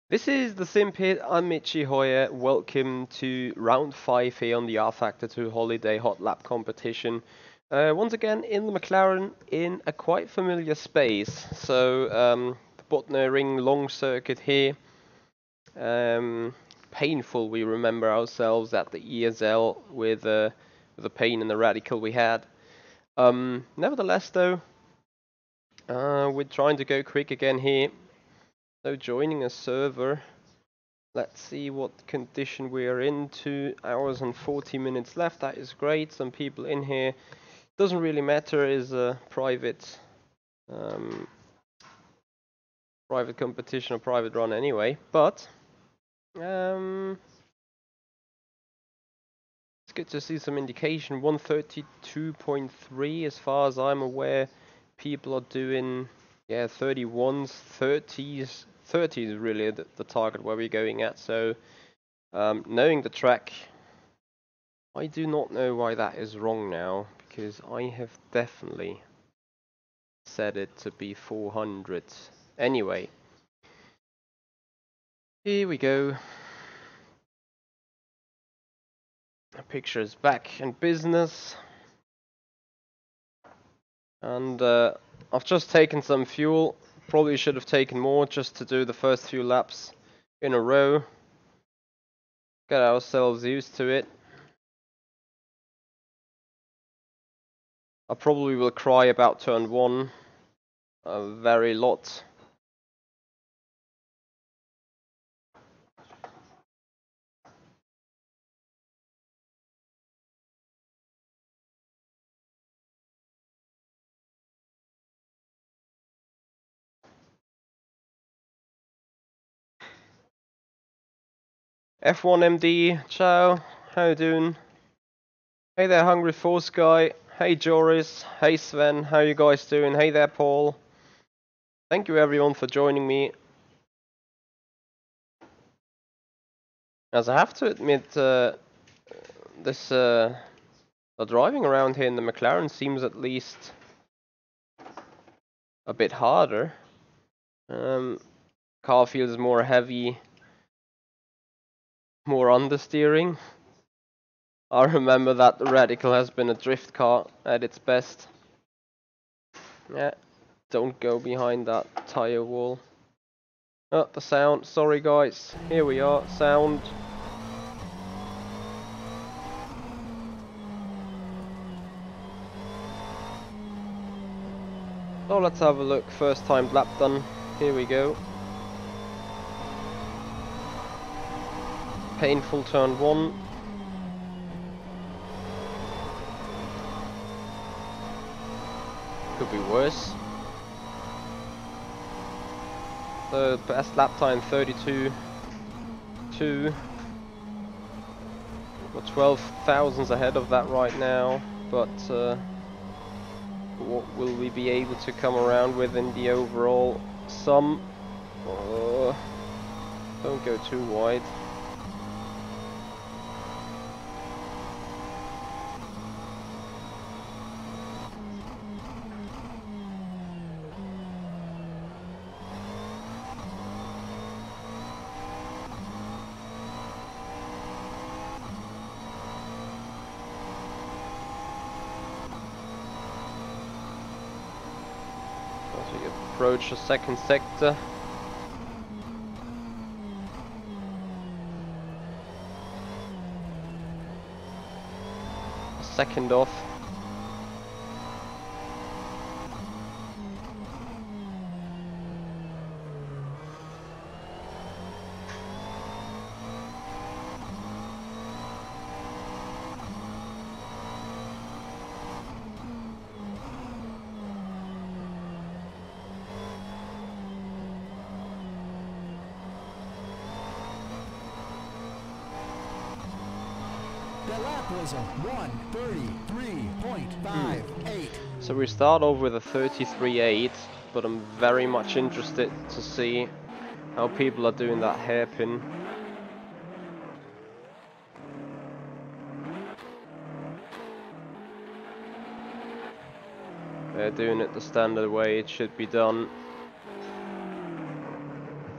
This is the Sim Pit. I'm Michi Hoyer. Welcome to round 5 here on the rFactor 2 Holiday Hotlap competition. Once again in the McLaren in a quite familiar space. So the Botnairing long circuit here. Painful. We remember ourselves at the ESL with the pain and the radical we had. Nevertheless, though, we're trying to go quick again here. So joining a server. Let's see what condition we are in. 2 hours and 40 minutes left. That is great. Some people in here. Doesn't really matter. Is a private private competition or private run anyway. But it's good to see some indication. 132.3 as far as I'm aware. People are doing 31s, 30s. 30 is really the target where we're going at. So knowing the track, I do not know why that is wrong now, because I have definitely set it to be 400. Anyway, here we go. The picture is back in business. And I've just taken some fuel. Probably should have taken more just to do the first few laps in a row. Get ourselves used to it. I probably will cry about turn 1 a very lot. F1MD, ciao, how you doing? Hey there, Hungry Force Guy. Hey Joris. Hey Sven, how you guys doing? Hey there, Paul. Thank you everyone for joining me. As I have to admit, the driving around here in the McLaren seems at least a bit harder. Car feels more heavy, more understeering. I remember that the Radical has been a drift car at its best. Yeah, don't go behind that tire wall. Oh, the sound. Sorry guys. Here we are. Sound. So let's have a look. First time lap done. Here we go. Painful turn 1. Could be worse. The best lap time 32.2. We're 12 thousandths ahead of that right now, but what will we be able to come around with in the overall sum? Don't go too wide. Approach the second sector. Second off. The lap was a 1:33.58. So we start off with a 33.8, but I'm very much interested to see how people are doing that hairpin. They're doing it the standard way it should be done.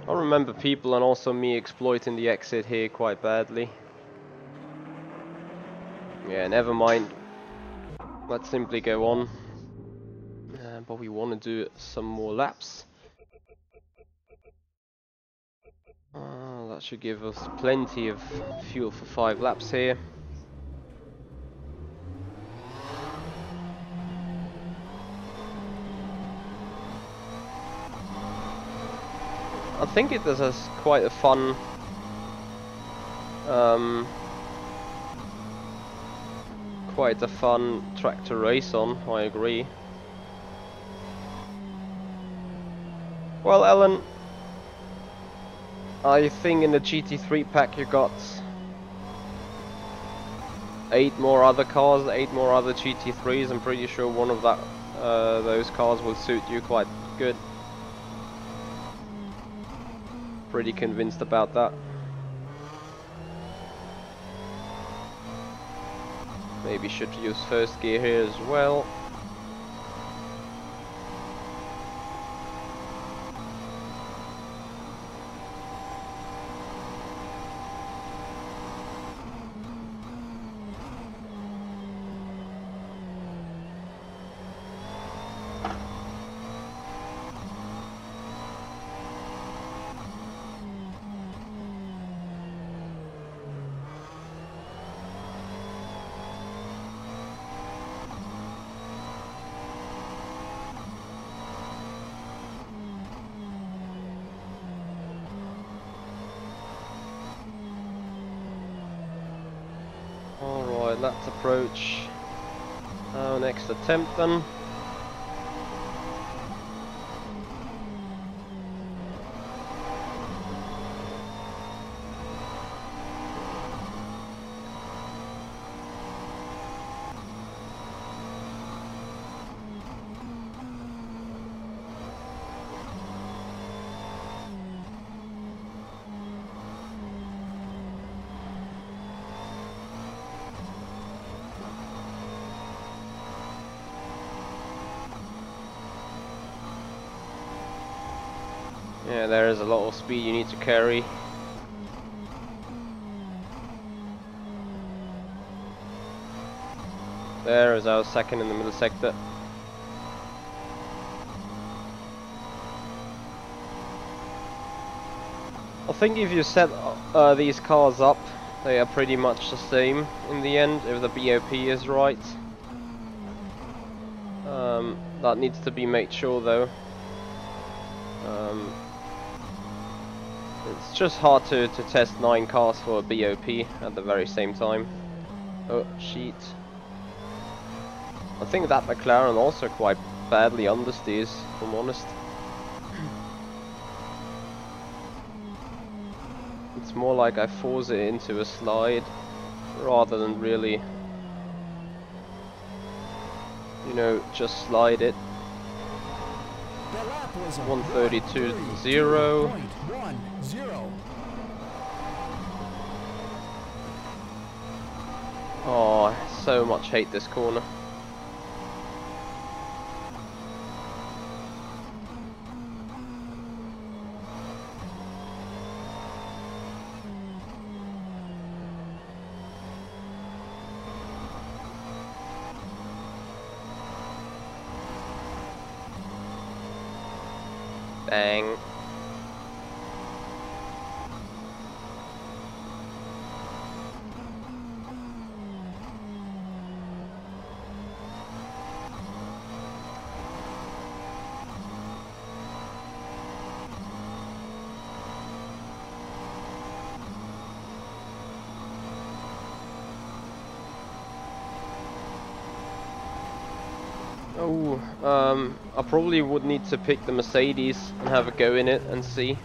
I remember people and also me exploiting the exit here quite badly. Yeah, never mind. Let's simply go on. But we want to do some more laps. That should give us plenty of fuel for 5 laps here. I think it is quite a fun track to race on, I agree. Well, Alan, I think in the GT3 pack you got 8 more other cars, 8 more other GT3s. I'm pretty sure one of those cars will suit you quite good. Pretty convinced about that. Maybe should use first gear here as well. Alright, let's approach our next attempt then. Yeah, there is a lot of speed you need to carry. There is our second in the middle sector. I think if you set these cars up, they are pretty much the same in the end, if the BOP is right. That needs to be made sure though. It's just hard to test 9 cars for a BOP at the very same time. Oh, shit. I think that McLaren also quite badly understeers, if I'm honest. It's more like I force it into a slide, rather than really, you know, just slide it. 132.0. Oh, I so much hate this corner. Bang. Oh, I probably would need to pick the Mercedes and have a go in it and see.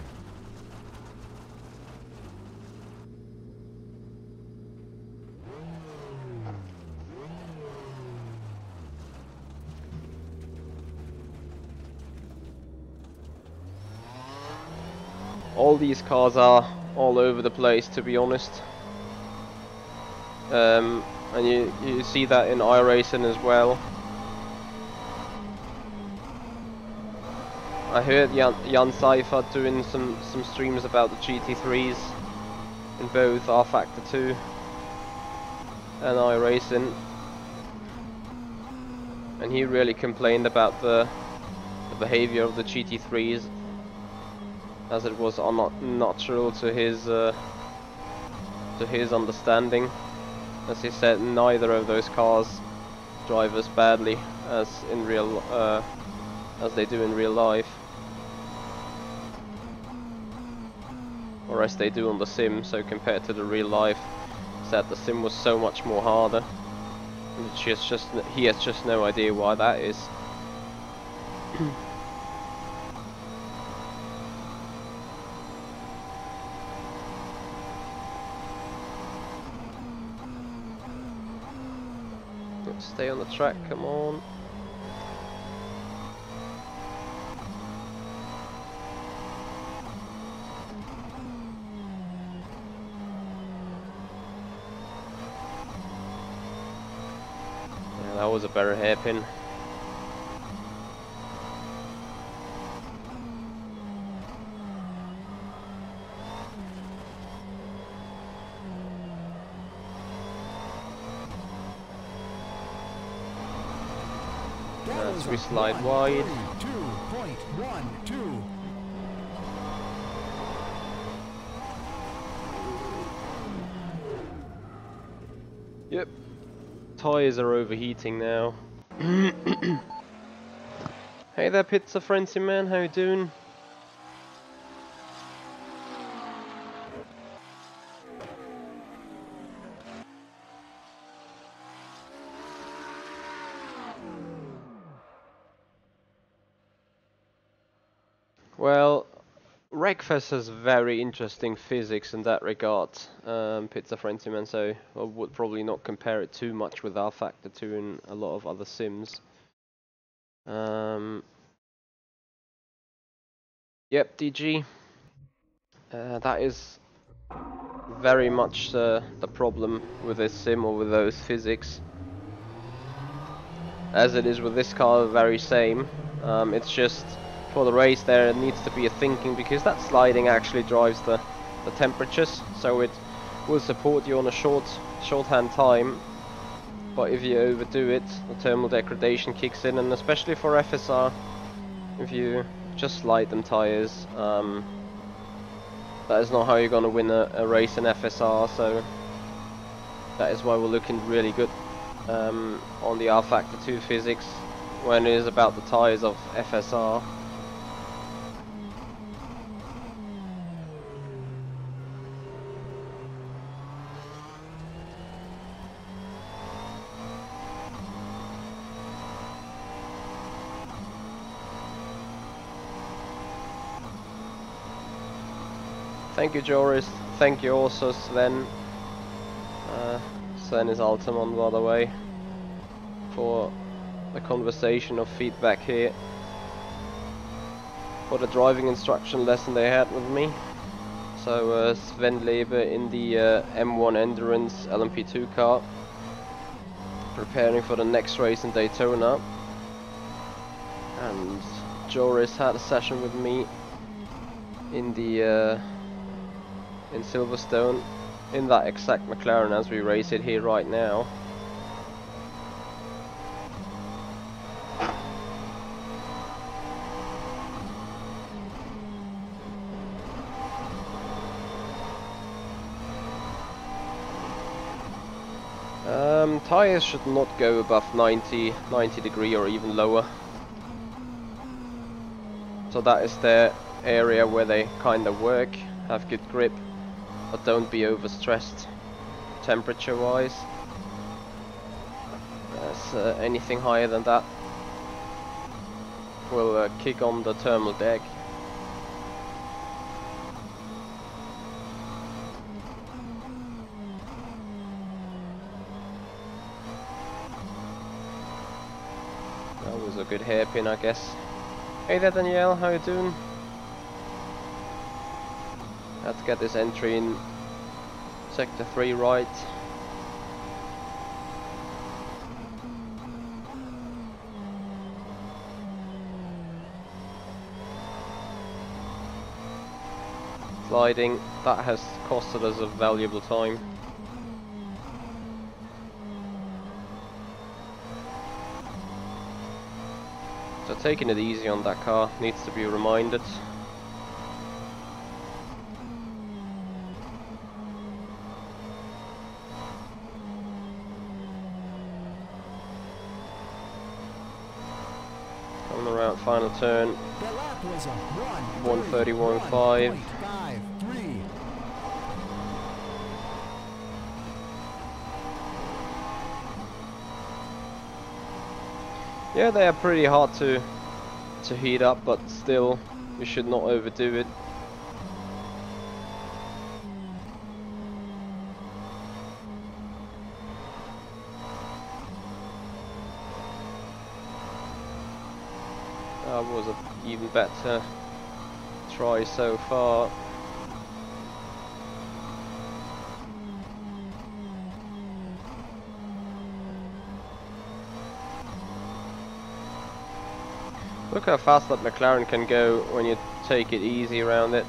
All these cars are all over the place, to be honest. And you see that in iRacing as well. I heard Jan Seifert doing some streams about the GT3s in both rFactor 2 and iRacing, and he really complained about the behavior of the GT3s, as it was unnatural to his understanding. As he said, neither of those cars drive as badly as they do in real life, or as they do on the sim. So compared to the real life, said the sim was so much more harder. And he has just no idea why that is. Let's stay on the track, come on. Yeah, that was a better hairpin. As we slide wide. 2.12. Yep. Tires are overheating now. Hey there, Pizza Frenzy Man, how you doing? Well, Wreckfest has very interesting physics in that regard, Pizza Frenzy Man, so I would probably not compare it too much with rFactor 2 and a lot of other sims. Yep, DG. That is very much the problem with this sim, or with those physics. As it is with this car, the very same. It's just for the race there needs to be a thinking, because that sliding actually drives the temperatures, so it will support you on a shorthand time. But if you overdo it, the thermal degradation kicks in, and especially for FSR, if you just slide them tires, that is not how you're going to win a race in FSR. So that is why we're looking really good on the rFactor 2 physics when it is about the tires of FSR. Thank you, Joris. Thank you also, Sven. Sven is Altamon, by the way, for the conversation of feedback here, for the driving instruction lesson they had with me. So Sven Leber in the M1 Endurance LMP2 car, preparing for the next race in Daytona, and Joris had a session with me in the in Silverstone, in that exact McLaren as we race it here right now. Tires should not go above 90 degree or even lower. So that is the area where they kind of work, have good grip, but don't be overstressed temperature wise. As anything higher than that will kick on the thermal deg. That was a good hairpin, I guess. Hey there, Danielle, how you doing? Let's get this entry in sector 3 right. sliding. That has costed us a valuable time. So taking it easy on that car needs to be reminded. Coming around final turn. 1:31.5. Yeah, they are pretty hard to heat up, but still, we should not overdo it. That was an even better try so far. Look how fast that McLaren can go when you take it easy around it.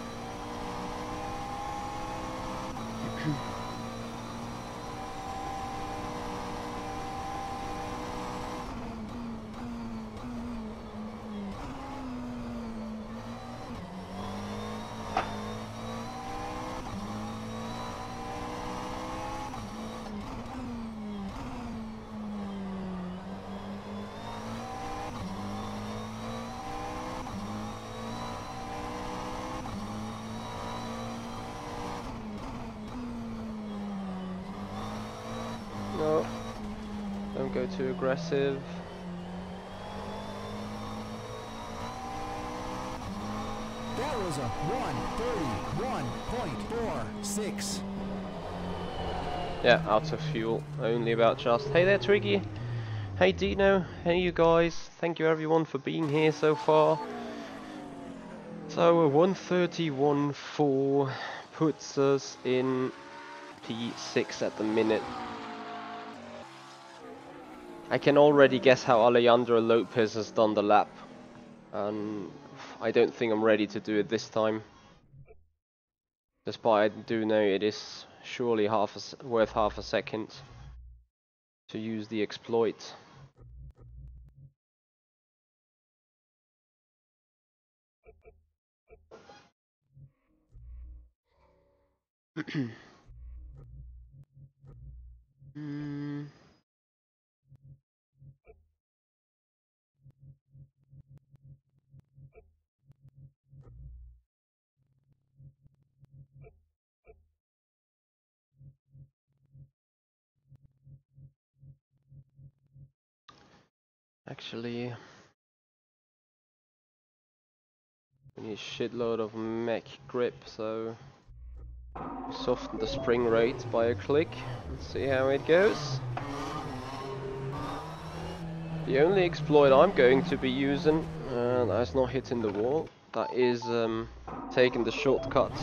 No, don't go too aggressive. That was a 1:31.46. Yeah, out of fuel, only about just. Hey there, Triggy. Hey Dino. Hey you guys. Thank you everyone for being here so far. So 1:31.4 puts us in P6 at the minute. I can already guess how Alejandro Lopez has done the lap, and I don't think I'm ready to do it this time. Despite I do know it is surely worth half a second to use the exploit. Actually, we need a shitload of mech grip, so we soften the spring rate by a click and see how it goes. The only exploit I'm going to be using, that's not hitting the wall, that is taking the shortcut,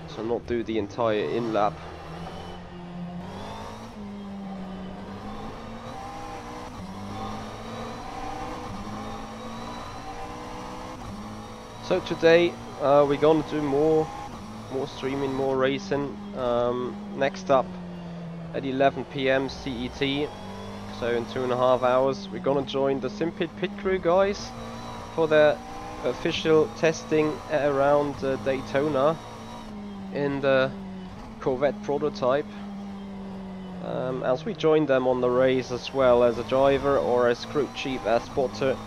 so not do the entire in-lap. So today we're gonna do more streaming, more racing. Next up at 11 PM CET, so in 2.5 hours, we're gonna join the Simpit pit crew guys for their official testing around Daytona in the Corvette prototype. As we join them on the race as well as a driver or as crew chief as spotter.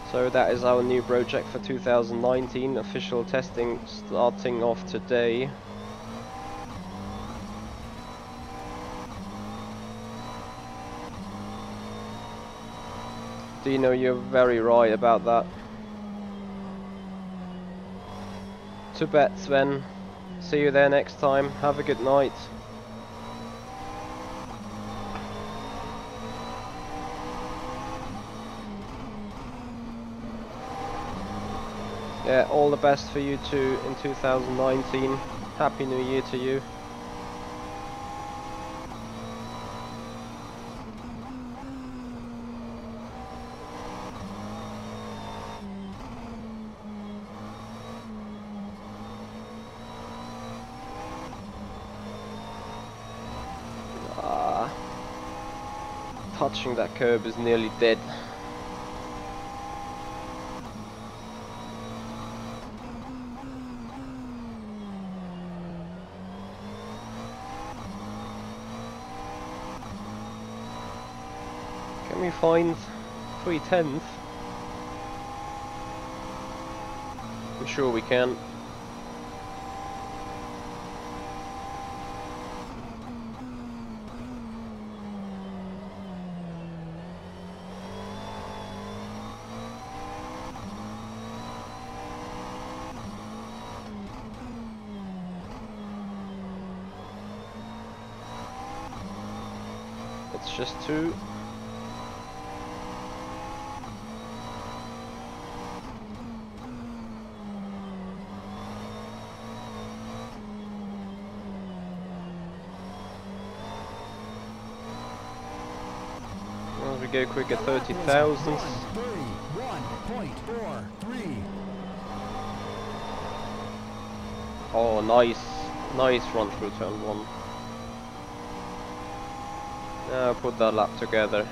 So that is our new project for 2019, official testing starting off today. Dino, you're very right about that. To bet, Sven. See you there next time. Have a good night. Yeah, all the best for you too in 2019. Happy New Year to you. touching that curb is nearly dead. Can we find 3/10? I'm sure we can. It's just 2. As we go quick at 30,000. 1:31.43. Oh, nice run through turn 1. Now put that lap together.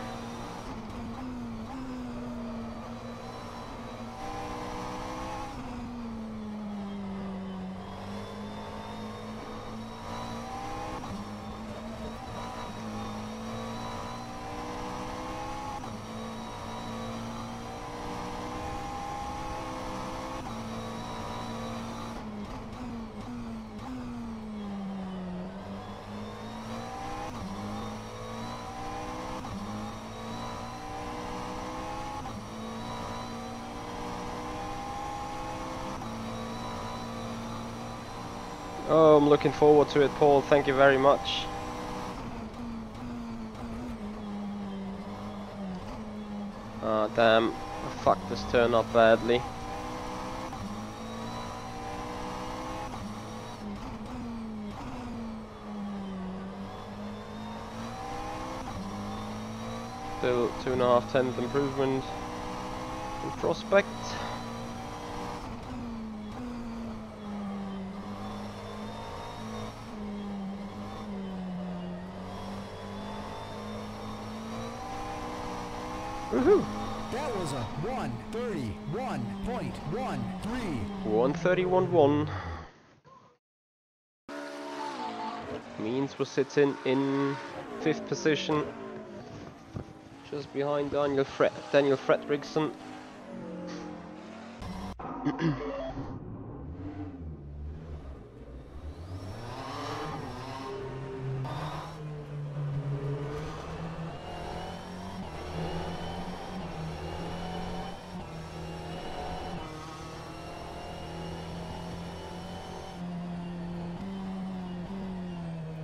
Oh, I'm looking forward to it, Paul. Thank you very much. Ah, damn. I fucked this turn up badly. Still 2.5 tenths improvement in prospect. Woohoo! That was a 1:31.13. 1:31.1 means we're sitting in 5th position, just behind Daniel Fredriksson.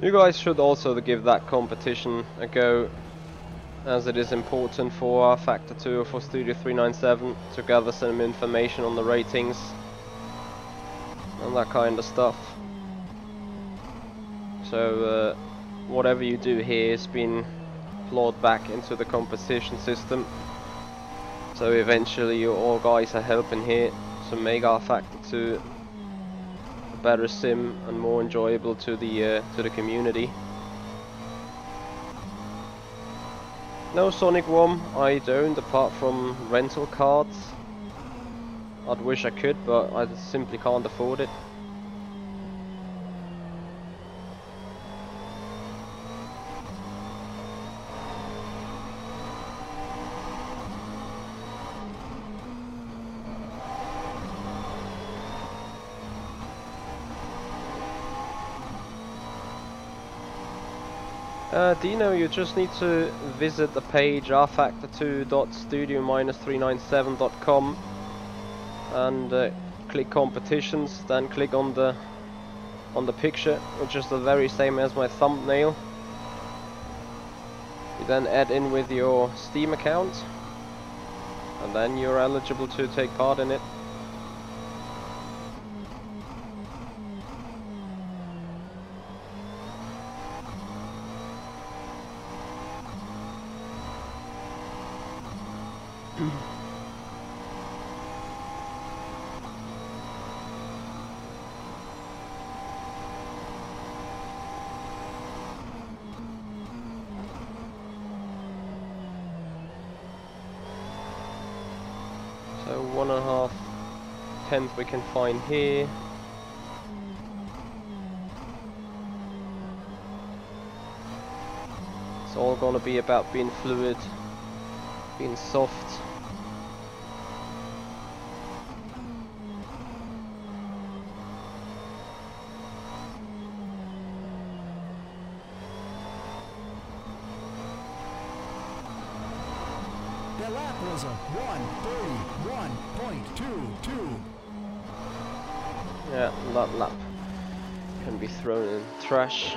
You guys should also give that competition a go, as it is important for rFactor 2 or for Studio 397 to gather some information on the ratings and that kind of stuff. So whatever you do here has been plowed back into the competition system. So eventually you all guys are helping here to make rFactor 2 a better sim and more enjoyable to the community. No Sonic ROM I don't, apart from rental cards. I'd wish I could, but I simply can't afford it. Dino, you just need to visit the page rFactor2.studio-397.com and click competitions, then click on the picture, which is the very same as my thumbnail. You then add in with your Steam account, and then you're eligible to take part in it. 1.5 tenth we can find here. It's all gonna be about being fluid, being soft. The lap was a 1:31.22. Yeah, that lap can be thrown in trash.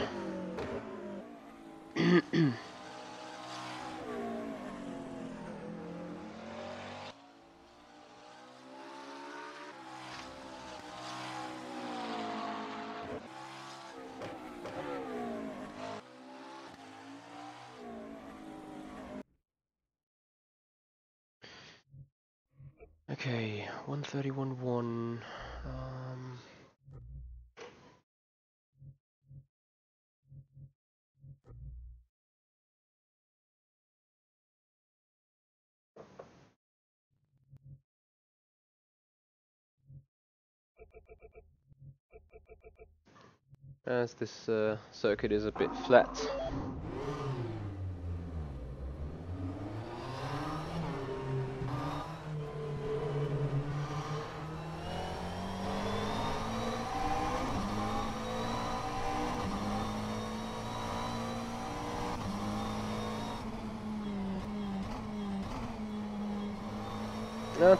Okay, 1:31.1. As this circuit is a bit flat.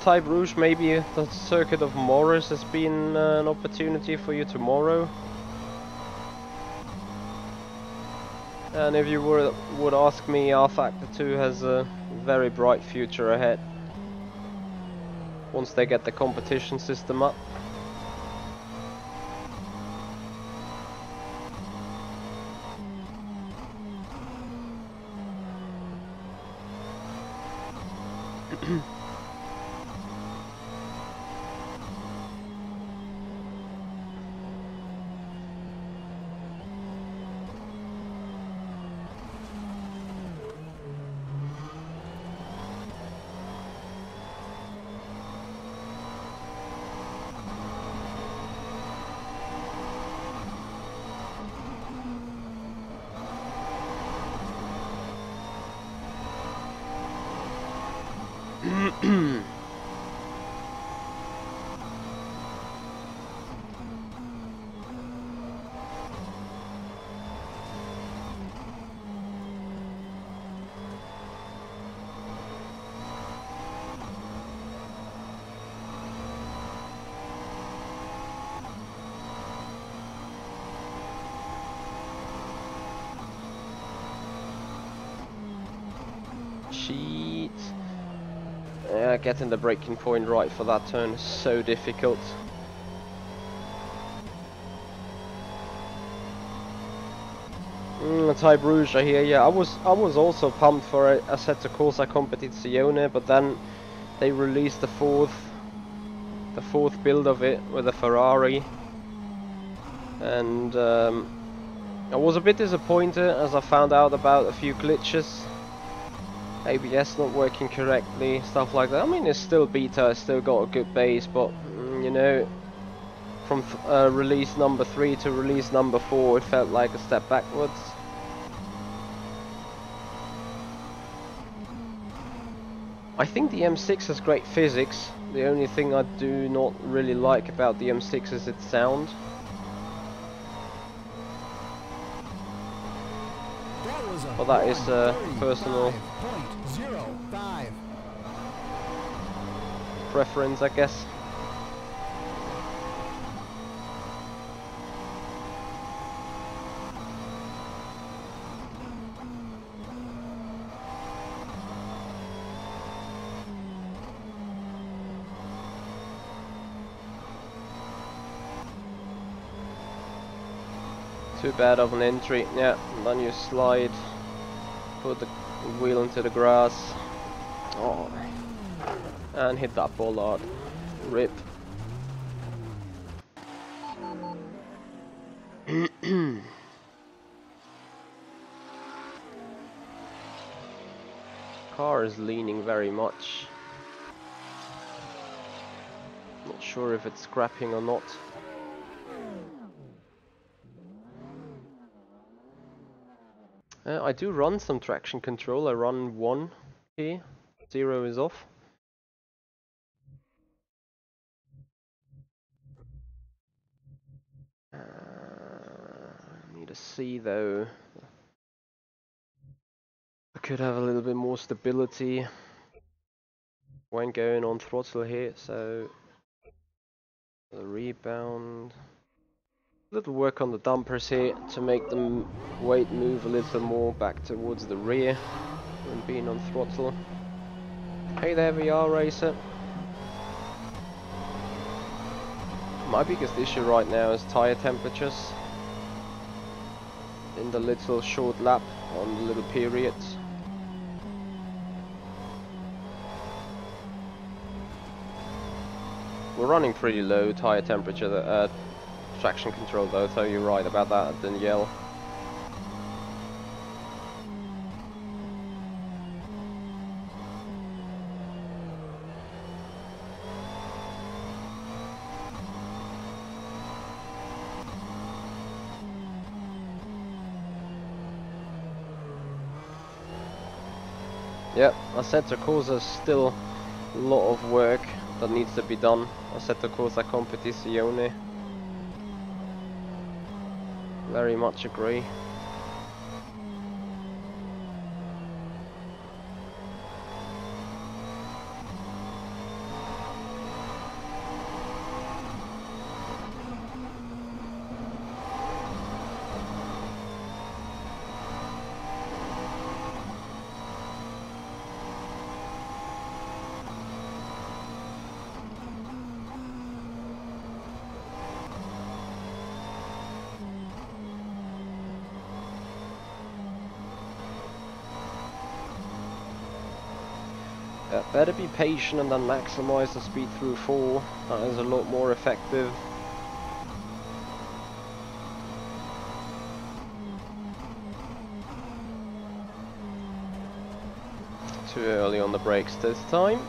Type Rouge, maybe the circuit of Morris has been an opportunity for you tomorrow. And if you would ask me, rFactor 2 has a very bright future ahead once they get the competition system up. Cheat. Yeah, getting the braking point right for that turn is so difficult. Type Rouge, I hear ya. I was also pumped for a Assetto Corsa Competizione, but then they released the fourth build of it with a Ferrari, and I was a bit disappointed as I found out about a few glitches. ABS not working correctly, stuff like that. I mean, it's still beta, it's still got a good base, but you know, from release number 3 to release number 4, it felt like a step backwards. I think the M6 has great physics. The only thing I do not really like about the M6 is its sound. But that is personal preference, I guess. Too bad of an entry. Yeah, and then you slide, put the wheel into the grass. Oh, and hit that bollard. Rip. Car is leaning very much. Not sure if it's scrapping or not. I do run some traction control. I run 1 here, 0 is off. Need to see though. I could have a little bit more stability when going on throttle here, so the rebound. Little work on the dampers here to make them weight move a little more back towards the rear when being on throttle. Hey there VR Racer. My biggest issue right now is tire temperatures in the little short lap on the little periods. We're running pretty low tire temperature, traction control though, so you're right about that, Danielle. Yep, Assetto Corsa is still a lot of work that needs to be done. Assetto Corsa Competizione. Very much agree. Better be patient and then maximize the speed through 4. That is a lot more effective. Too early on the brakes this time.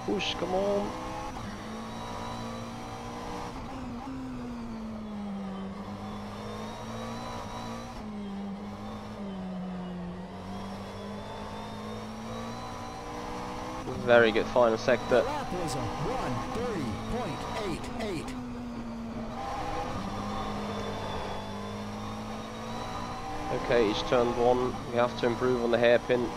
Push, come on. Very good final sector. Lap was a 1:30.88. Okay, each turn 1, we have to improve on the hairpin.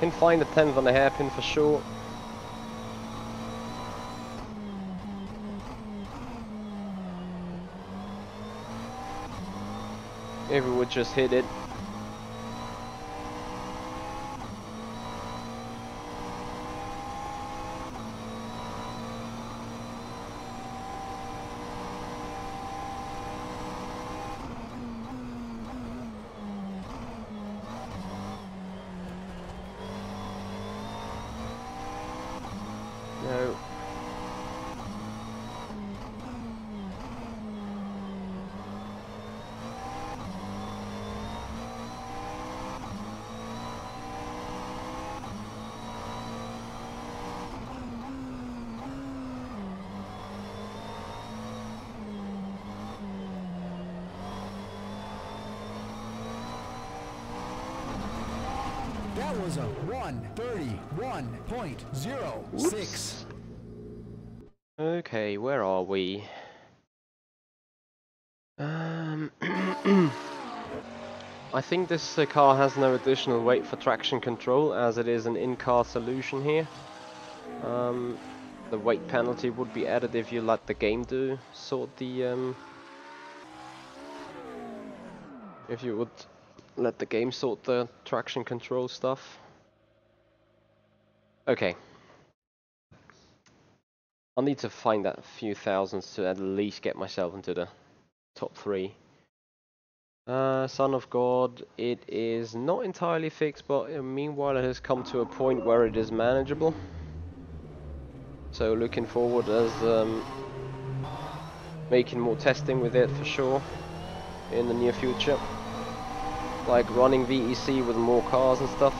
Can find a 10th on the hairpin for sure. If we would just hit it. No. That was a 1:31.06. Okay, where are we? I think this car has no additional weight for traction control, as it is an in-car solution here. The weight penalty would be added if you let the game do sort the if you would let the game sort the traction control stuff. Okay. I'll need to find that few thousands to at least get myself into the top 3. Son of God, it is not entirely fixed, but meanwhile it has come to a point where it is manageable. So looking forward as making more testing with it for sure in the near future. Like running VEC with more cars and stuff.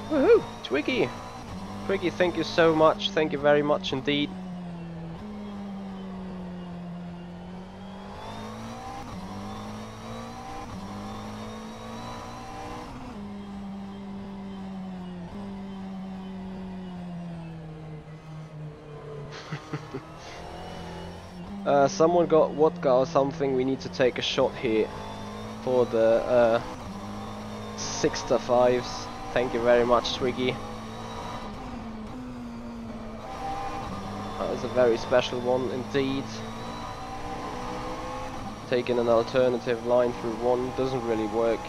Woohoo! Twiggy! Twiggy, thank you so much. Thank you very much indeed. Someone got vodka or something. We need to take a shot here for the 6-5s. Thank you very much, Twiggy. That was a very special one indeed. Taking an alternative line through one doesn't really work.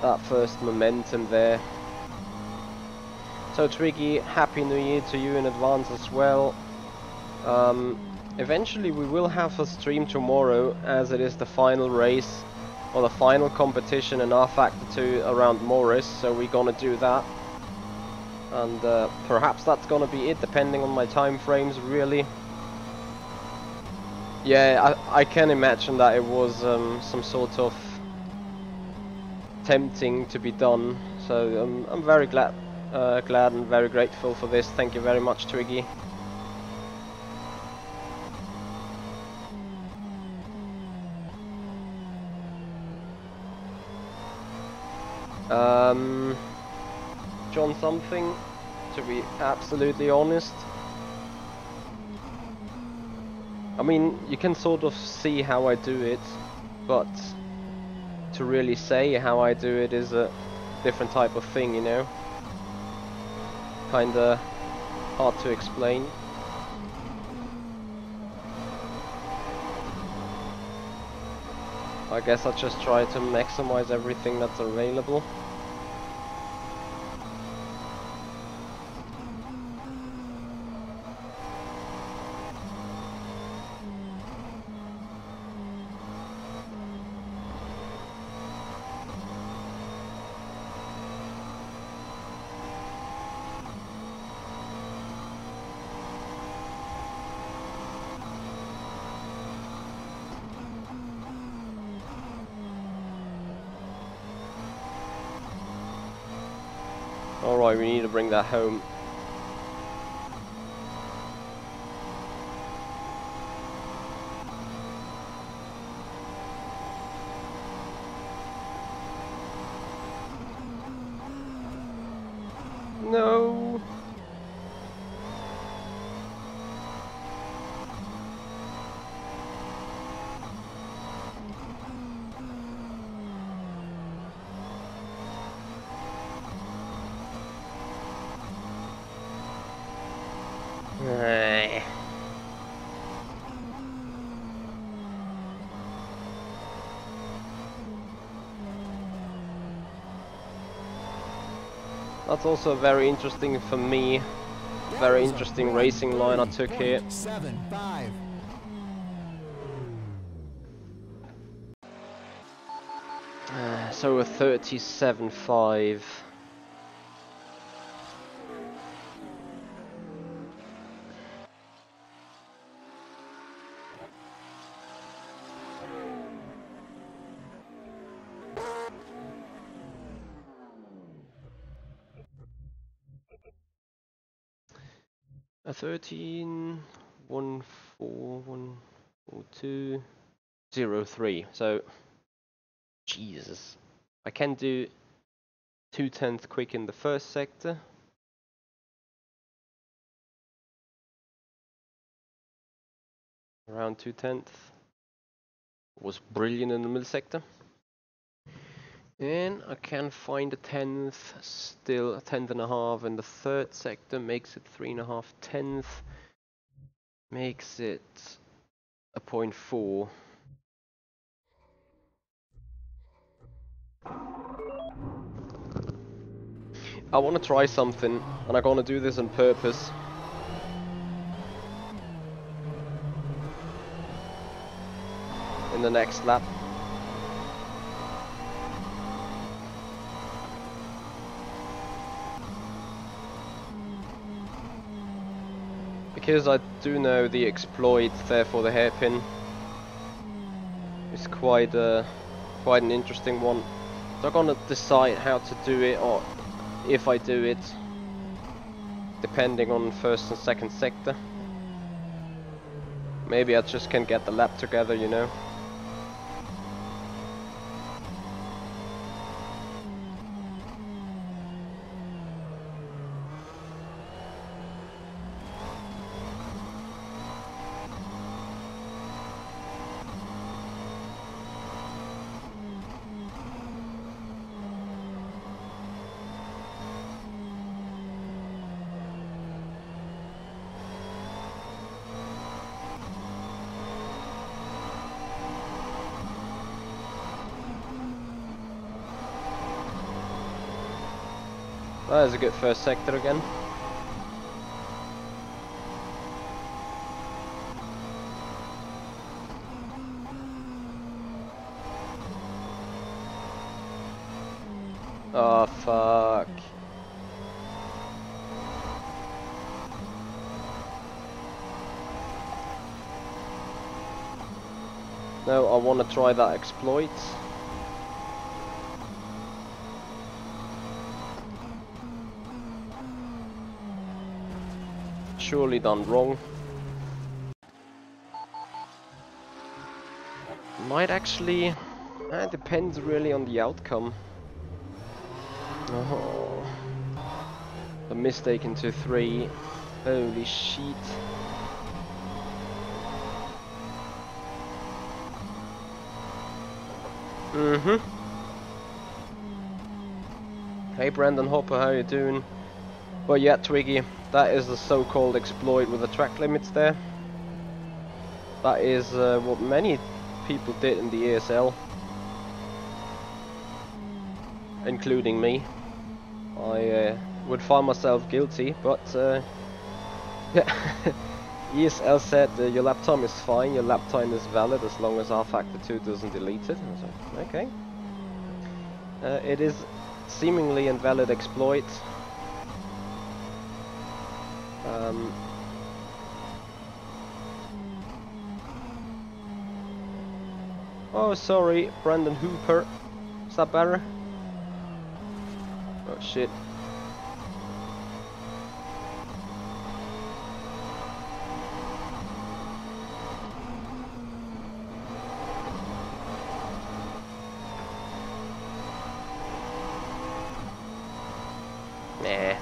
That first momentum there. So Twiggy, Happy New Year to you in advance as well. Eventually we will have a stream tomorrow, as it is the final race or the final competition in rFactor 2 around Morris, so we're gonna do that. And perhaps that's gonna be it, depending on my time frames really. Yeah, I can imagine that it was some sort of tempting to be done, so I'm very glad and very grateful for this. Thank you very much, Twiggy. John something, to be absolutely honest. I mean, you can sort of see how I do it, but to really say how I do it is a different type of thing, you know? Kinda hard to explain. I guess I just try to maximize everything that's available. Alright, we need to bring that home. No. That's also very interesting for me. Very interesting racing line I took here. 7-5. So a 37.5. A 13.14.142.03. So, Jesus, I can do 2/10 quick in the first sector. Around 2/10. Was brilliant in the middle sector. And I can find a 10th, still a 10.5 in the third sector, makes it 3.5 tenths, makes it a 0.4. I want to try something, and I'm gonna do this on purpose. In the next lap. Because I do know the exploit there for the hairpin is quite an interesting one. So I'm gonna decide how to do it, or if I do it, depending on first and second sector. Maybe I just can get the lap together, you know. That is a good first sector again. Oh fuck. No, I want to try that exploit. Surely done wrong. Might actually... it depends really on the outcome. Oh. A mistake into 3. Holy shit. Hey Brandon Hopper, how you doing? But yeah, Twiggy, that is the so-called exploit with the track limits there. That is what many people did in the ESL, including me. I would find myself guilty, but yeah. ESL said your lap time is fine, your lap time is valid as long as rFactor 2 doesn't delete it. I was like, okay. It is seemingly invalid exploit. Oh, sorry, Brandon Hooper. Is that better? Oh shit. Nah.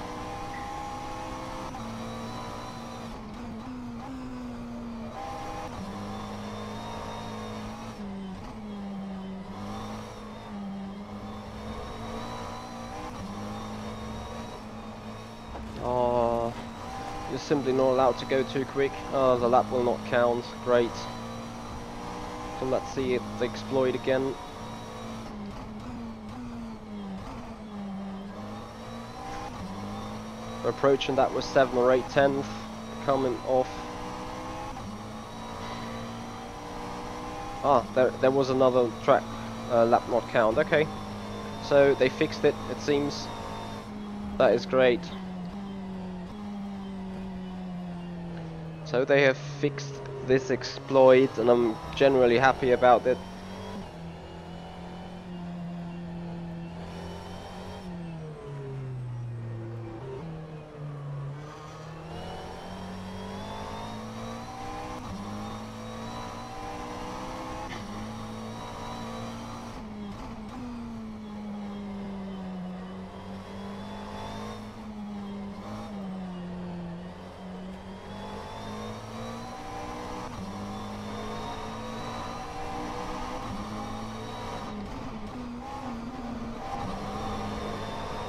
Oh, you're simply not allowed to go too quick. Oh, the lap will not count. Great. So let's see the exploit again. We're approaching that with 7 or 8 tenths coming off. Ah, there was another track lap not count. Okay, so they fixed it, it seems. That is great. So they have fixed this exploit, and I'm generally happy about it.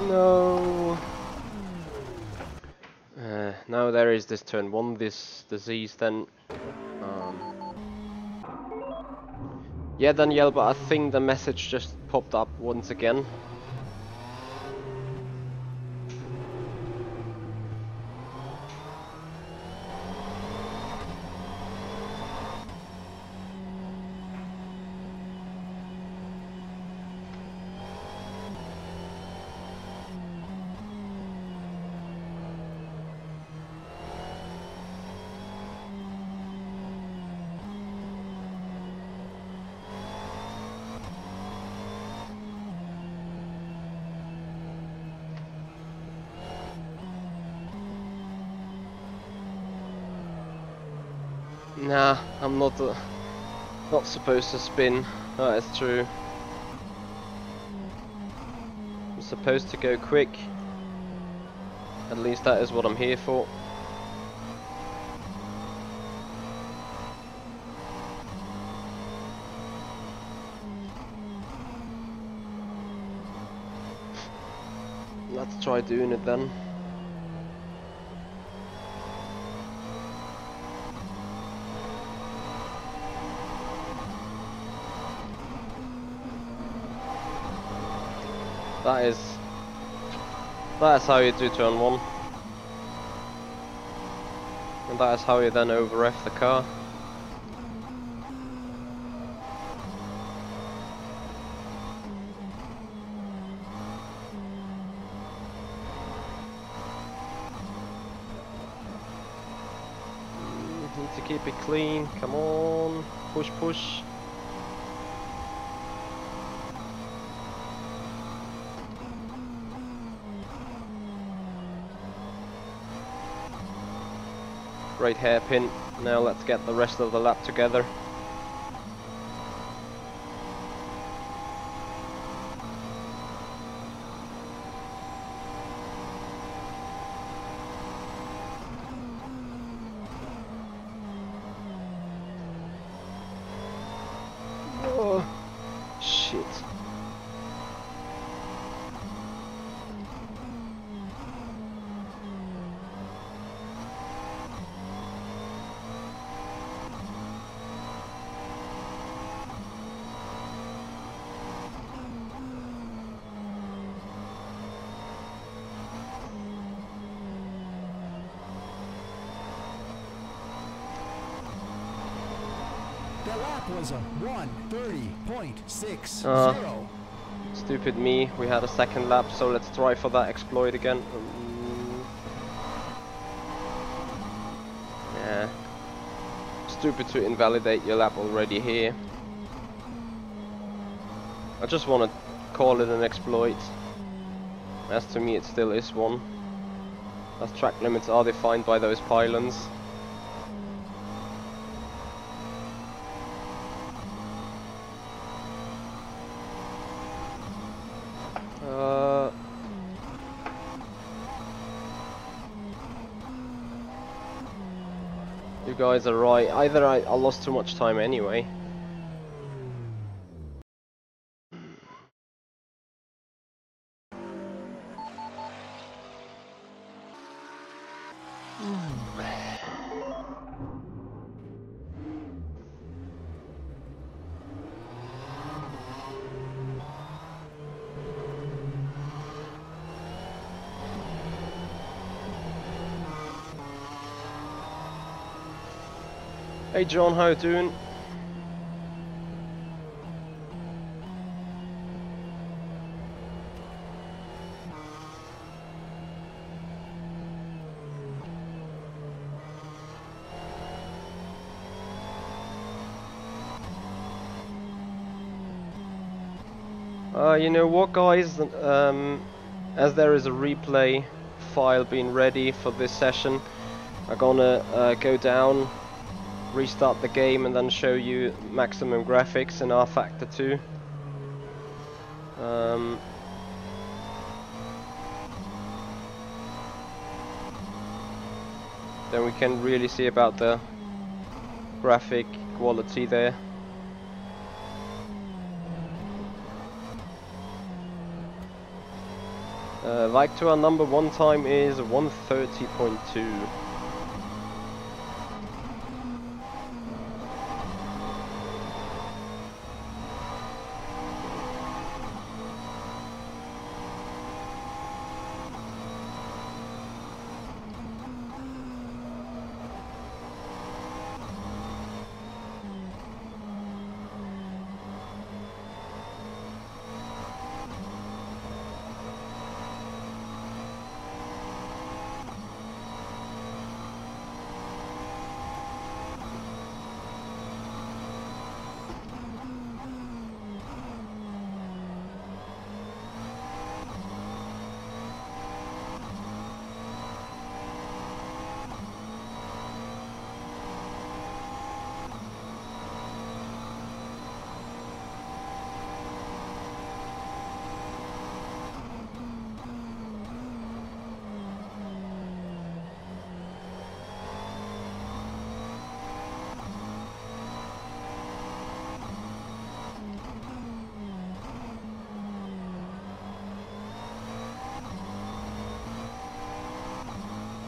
No. Now there is this turn 1, this disease then. Yeah, Danielle, but I think the message just popped up once again. Nah, I'm not supposed to spin. That is true. I'm supposed to go quick. At least that is what I'm here for. Let's try doing it then. That is how you do turn 1. And that is how you then over-ref the car. Need to keep it clean, come on, push push. Great hairpin. Now let's get the rest of the lap together. Oh, shit. That lap was a 1:30.60. Stupid me, we had a second lap, so let's try for that exploit again. Yeah. Stupid to invalidate your lap already here. I just want to call it an exploit. As to me it still is one. As track limits are defined by those pylons. You guys are right. Either I lost too much time anyway. Hey John, how you doing? You know what, guys? As there is a replay file being ready for this session, I'm gonna go down, restart the game, and then show you maximum graphics in rFactor 2. Then we can really see about the graphic quality there. Victor, our number 1 time is 1:30.2.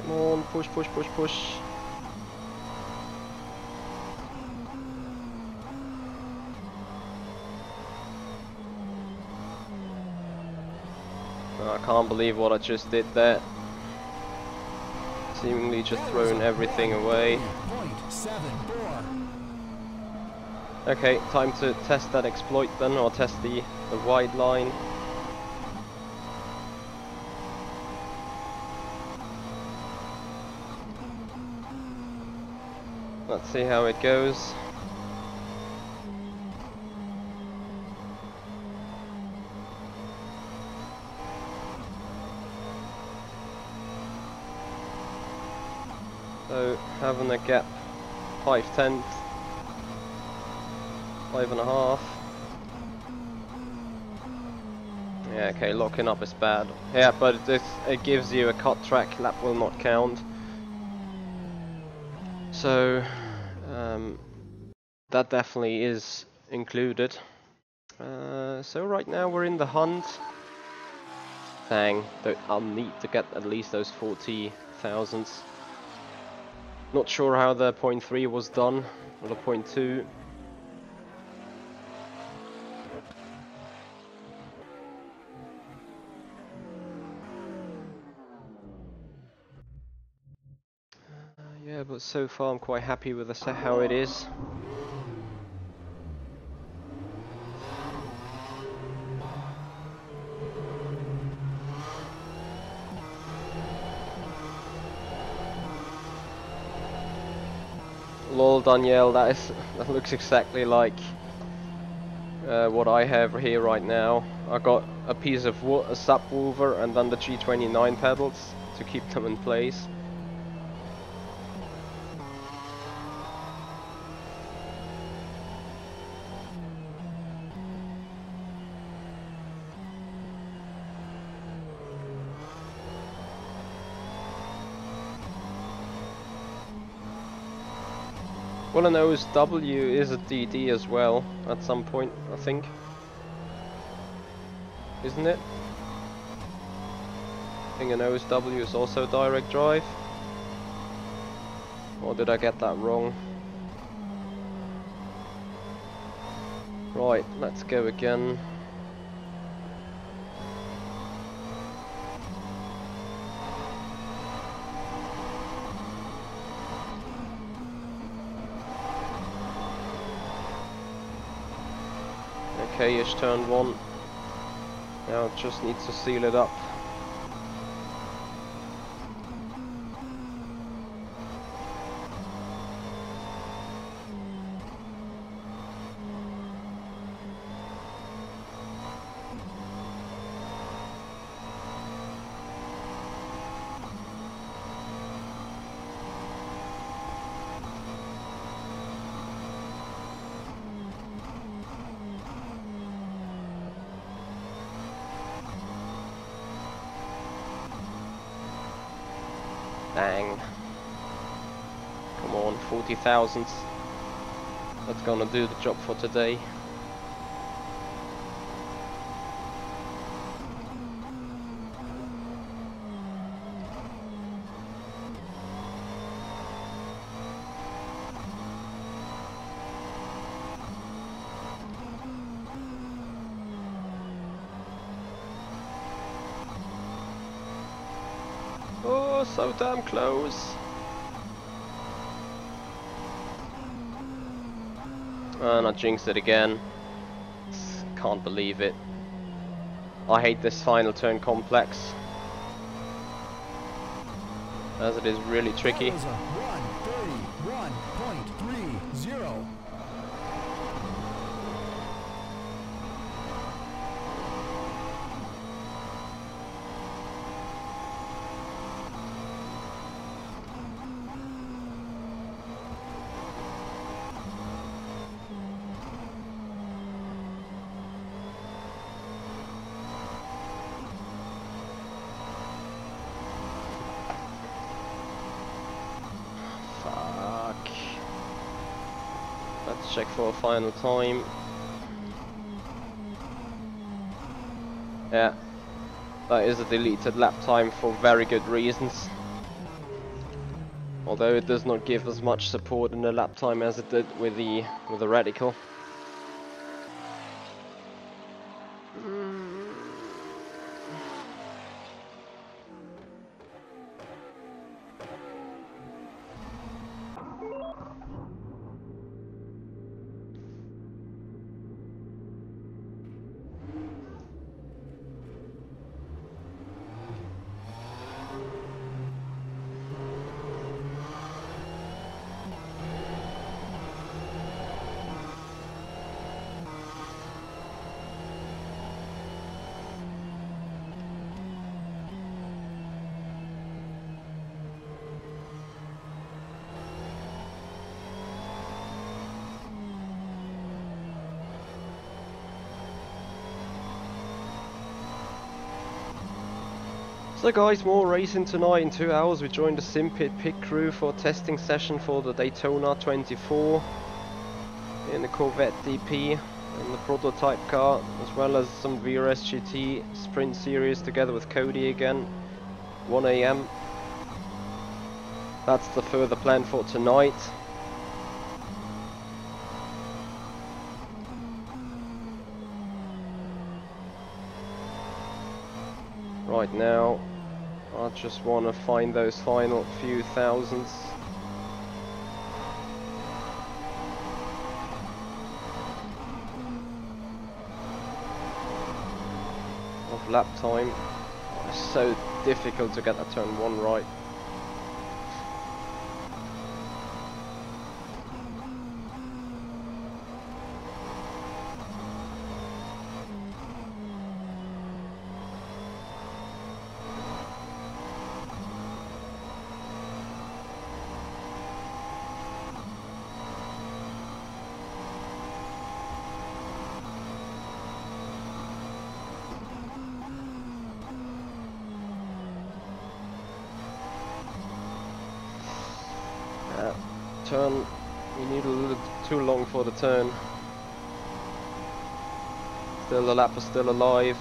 Come on, push, push, push, push. I can't believe what I just did there. Seemingly just thrown everything away. Okay, time to test that exploit then, or test the wide line. Let's see how it goes. So, having a gap 5/10, 5.5. Yeah, okay, locking up is bad. Yeah, but it gives you a cut track, lap will not count. So, that definitely is included. So right now we're in the hunt. Dang, I'll need to get at least those 40,000s. Not sure how the 0.3 was done, or the 0.2. Yeah, but so far I'm quite happy with how it is. Lol, Danielle, that looks exactly like what I have here right now. I got a piece of wood, a subwoofer, and then the G29 pedals to keep them in place. Well, an OSW is a DD as well, at some point, I think. Isn't it? I think an OSW is also direct drive. Or did I get that wrong? Right, let's go again. Okay-ish turn 1. Now just need to seal it up. Dang. Come on, 40,000. That's gonna do the job for today. Oh, so damn close. And I jinxed it again. Can't believe it. I hate this final turn complex, as it is really tricky. That was a 1:31.30. Fuck. Let's check for a final time. Yeah, that is a deleted lap time for very good reasons. Although it does not give as much support in the lap time as it did with the radical. So guys, more racing tonight. In 2 hours we joined the Simpit pit crew for a testing session for the Daytona 24 in the Corvette DP and the prototype car, as well as some VRS GT Sprint Series together with Cody again, 1 AM. That's the further plan for tonight. Right now, I just want to find those final few thousands. Of lap time. It's so difficult to get that turn 1 right. Turn, we need a little too long for the turn. Still the lap is still alive.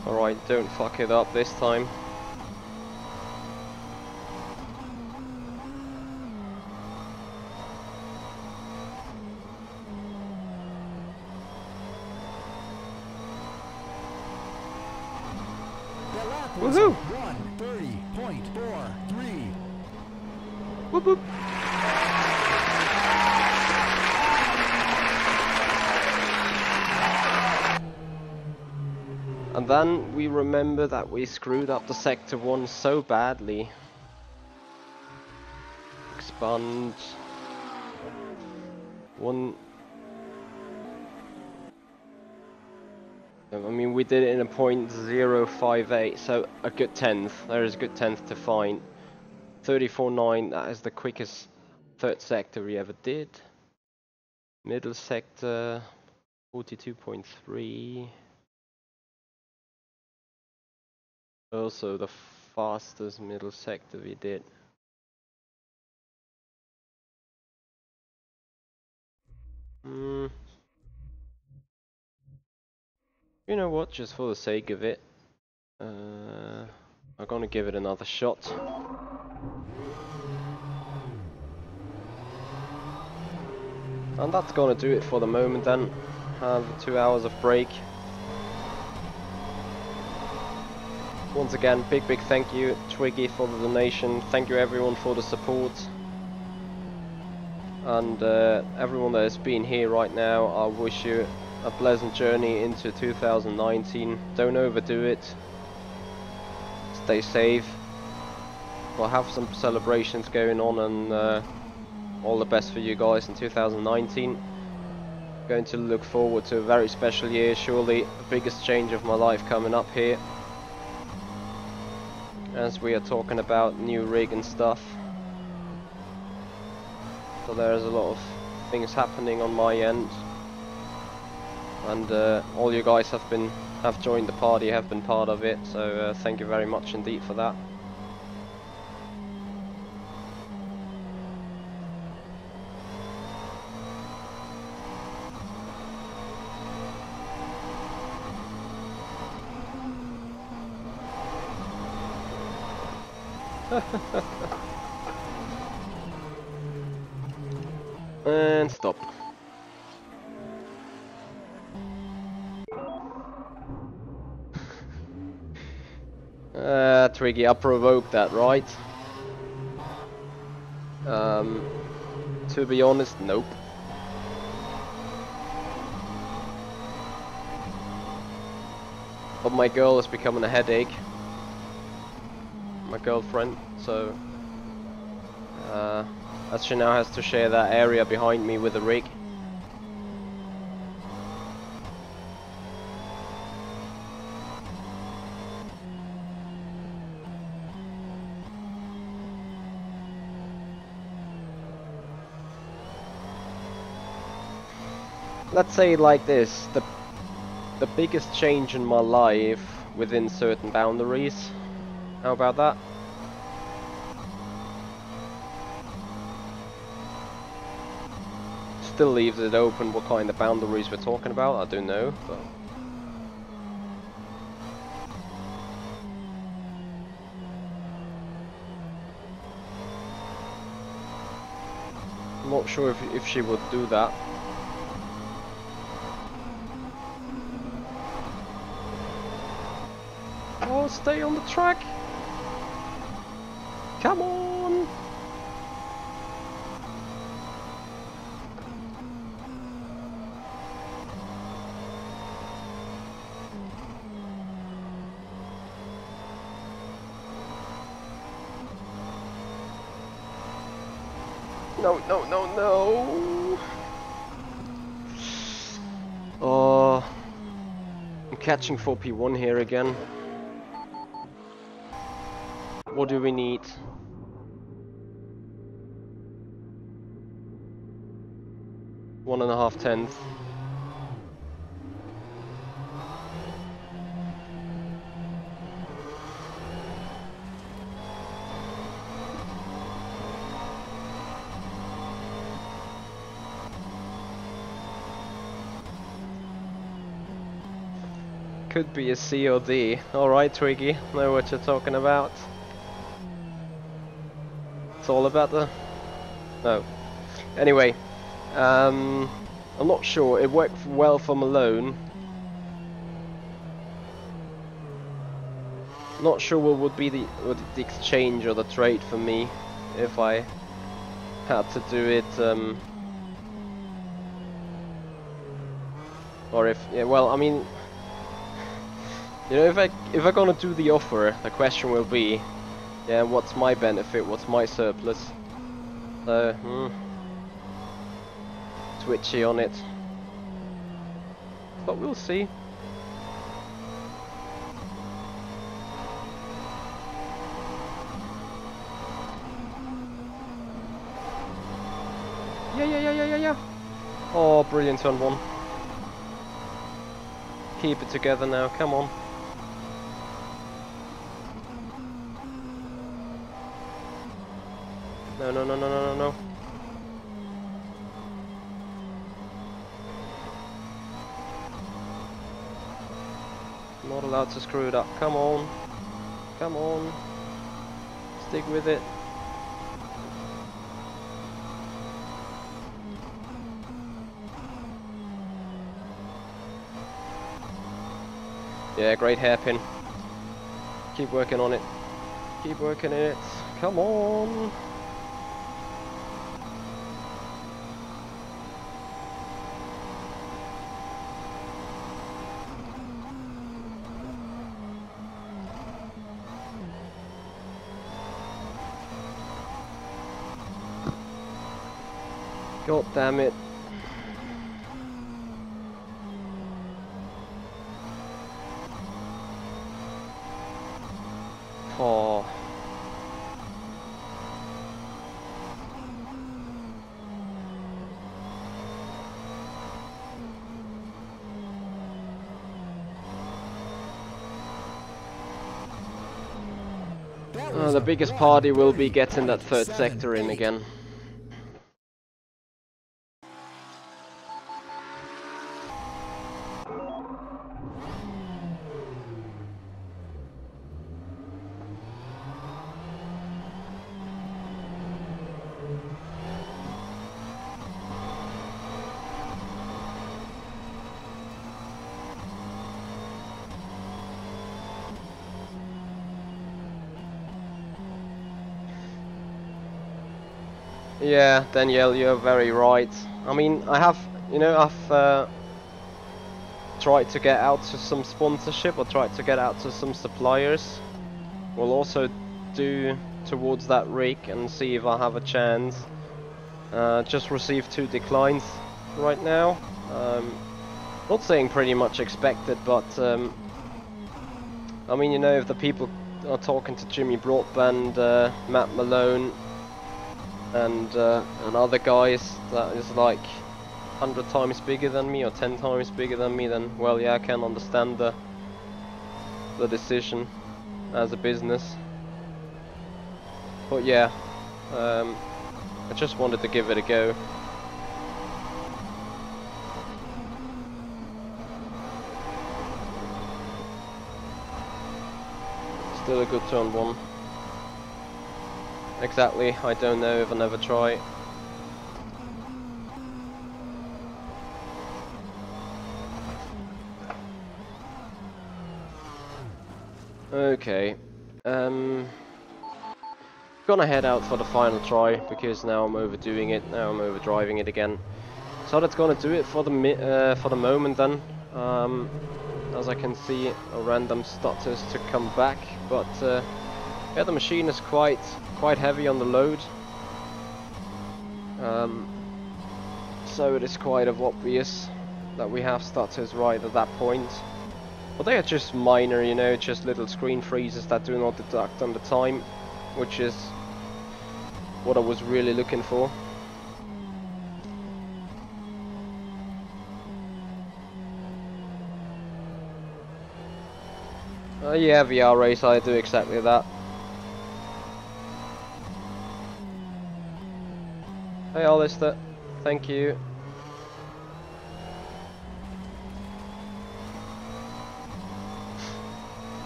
Alright, don't fuck it up this time. Woohoo! 1:30.43. Whoop whoop. And then we remember that we screwed up the sector 1 so badly. Expand 1. I mean, we did it in a .058, so a good tenth. There is a good tenth to find. 34.9, that is the quickest third sector we ever did. Middle sector, 42.3. Also the fastest middle sector we did. You know what, just for the sake of it, I'm gonna give it another shot. And that's gonna do it for the moment then. Have 2 hours of break. Once again, big thank you Twiggy for the donation. Thank you everyone for the support. And everyone that has been here right now, I wish you a pleasant journey into 2019. Don't overdo it. Stay safe. We'll have some celebrations going on, and all the best for you guys in 2019. Going to look forward to a very special year, surely the biggest change of my life coming up here, as we are talking about new rig and stuff. So there's a lot of things happening on my end, and all you guys have joined the party, have been part of it, so thank you very much indeed for that. And stop. Twiggy, I provoked that, right? To be honest, nope. But my girl is becoming a headache. My girlfriend, so as she now has to share that area behind me with the rig. Let's say it like this, the biggest change in my life within certain boundaries. How about that? Still leaves it open what kind of boundaries we're talking about, I don't know, but I'm not sure if she would do that. Oh, stay on the track! Come on! No, no, no, no! Oh, I'm catching 4P1 here again. What do we need? One and a half tenths. Could be a C or D. Alright, Twiggy, know what you're talking about. It's all about the... No. Anyway, I'm not sure. It worked well for Malone. Not sure what would be the exchange or the trade for me if I had to do it. Or if, yeah, well, I mean, you know, if I gonna do the offer, the question will be, yeah, what's my benefit? What's my surplus? So, twitchy on it, but we'll see. Yeah. Oh, brilliant turn one. Keep it together now, come on. No. Not allowed to screw it up. Come on. Come on. Stick with it. Yeah, great hairpin. Keep working on it. Keep working it. Come on. God damn it. Oh. The biggest party will be getting that third sector in again. Yeah, Danielle, you're very right. I mean, I've tried to get out to some sponsorship or tried to get out to some suppliers. We'll also do towards that rig and see if I have a chance. Just received 2 declines right now. Not saying pretty much expected, but I mean, you know, if the people are talking to Jimmy Broadband, Matt Malone, and other guys that is like 100 times bigger than me or 10 times bigger than me, then well, yeah, I can understand the decision as a business. But yeah, I just wanted to give it a go. Still a good turn one. Exactly, I don't know if I never try. Okay, gonna head out for the final try because now I'm overdoing it. Now I'm overdriving it again. So that's gonna do it for the moment then. As I can see, a random stutters to come back, but yeah, the machine is quite heavy on the load. So it is quite obvious that we have stutters right at that point. But they are just minor, you know, just little screen freezes that do not deduct on the time, which is what I was really looking for. Yeah, VR race, I do exactly that. Hey Alistair, thank you.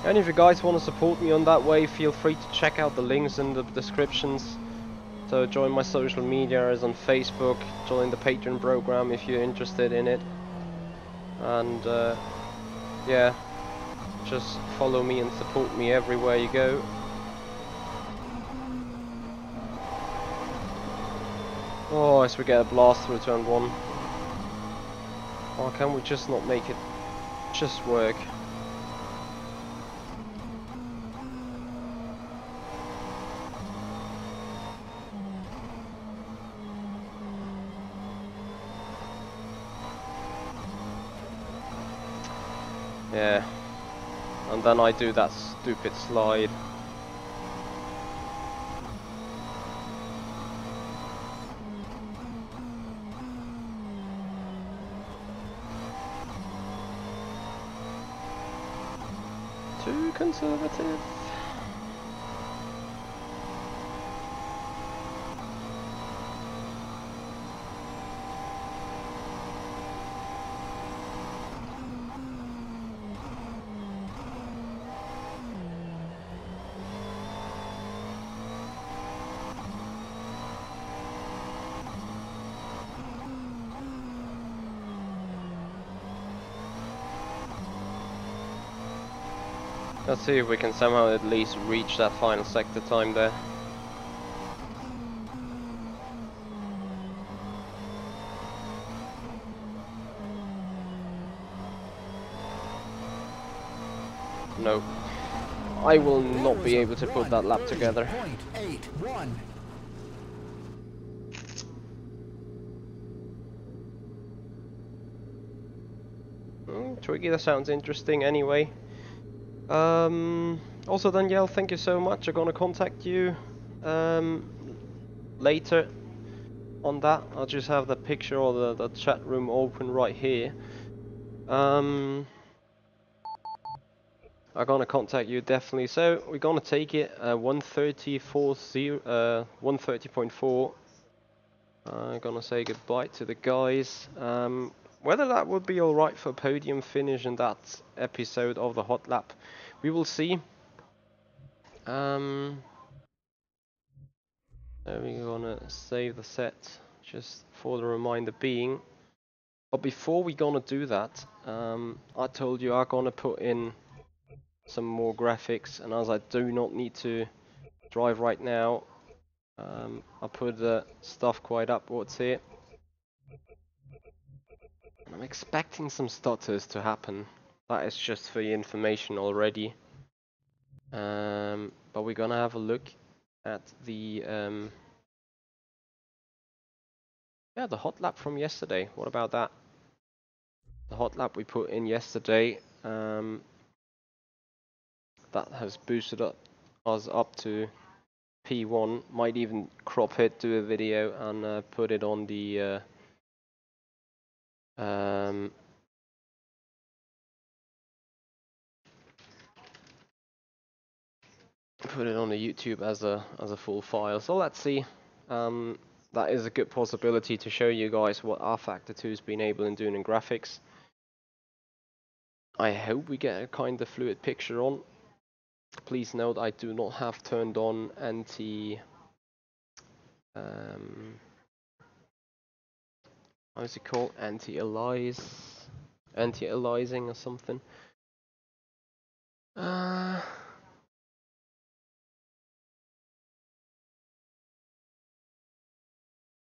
And if you guys want to support me on that way, feel free to check out the links in the descriptions. So join my social media as on Facebook, join the Patreon program if you're interested in it. And yeah, just follow me and support me everywhere you go. Oh, as we get a blast through turn one. Oh, can we just not make it just work? Yeah, and then I do that stupid slide. too conservative. Let's see if we can somehow at least reach that final sector time there. No, I will not be able to put that lap together. 0.81. Twiggy, that sounds interesting anyway. Also Danielle, thank you so much. I'm gonna contact you later on that. I'll just have the picture or the chat room open right here. I'm gonna contact you definitely. So we're gonna take it 130.4. I'm gonna say goodbye to the guys. Whether that would be alright for podium finish in that episode of the Hotlap, we will see. So we're gonna save the set just for the reminder being. But before we gonna do that, I told you I'm gonna put in some more graphics, and as I do not need to drive right now, I put the stuff quite upwards here. And I'm expecting some stutters to happen. That is just for your information already. But we're gonna have a look at the the hot lap from yesterday. What about that? The hot lap we put in yesterday, that has boosted us up to P1. Might even crop it, do a video, and put it on the YouTube as a full file. So let's see. That is a good possibility to show you guys what rFactor 2 has been able to do in graphics. I hope we get a kind of fluid picture on. Please note I do not have turned on how is it called? Anti-aliasing or something.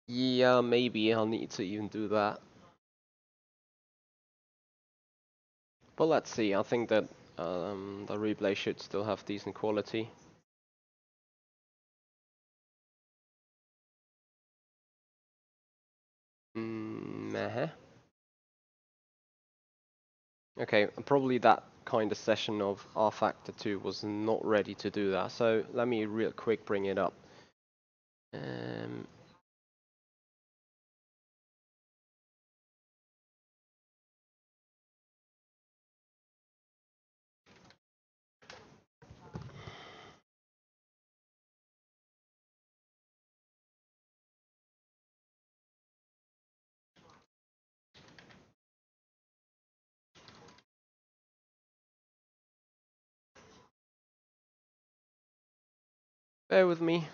Yeah, maybe I'll need to even do that. But let's see. I think that the replay should still have decent quality. Okay, probably that kind of session of rFactor 2 was not ready to do that. So let me real quick bring it up. Bear with me.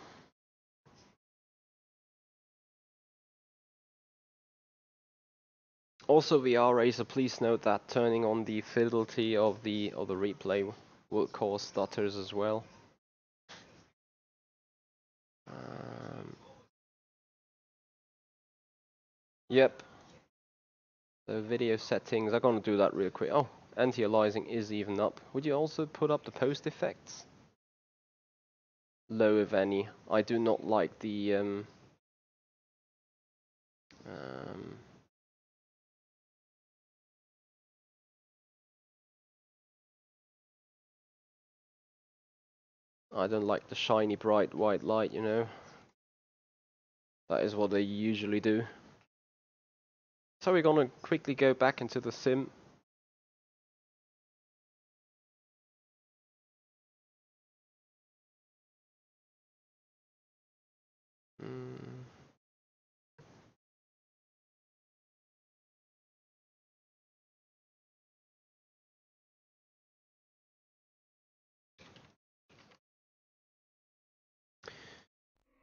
Also, VR Racer, please note that turning on the fidelity of the replay will cause stutters as well. Yep. The video settings, I'm gonna do that real quick. Oh, anti-aliasing is even up. Would you also put up the post effects? Low if any. I do not like the I don't like the shiny bright white light, you know. That is what they usually do. So we're gonna quickly go back into the sim. Mm.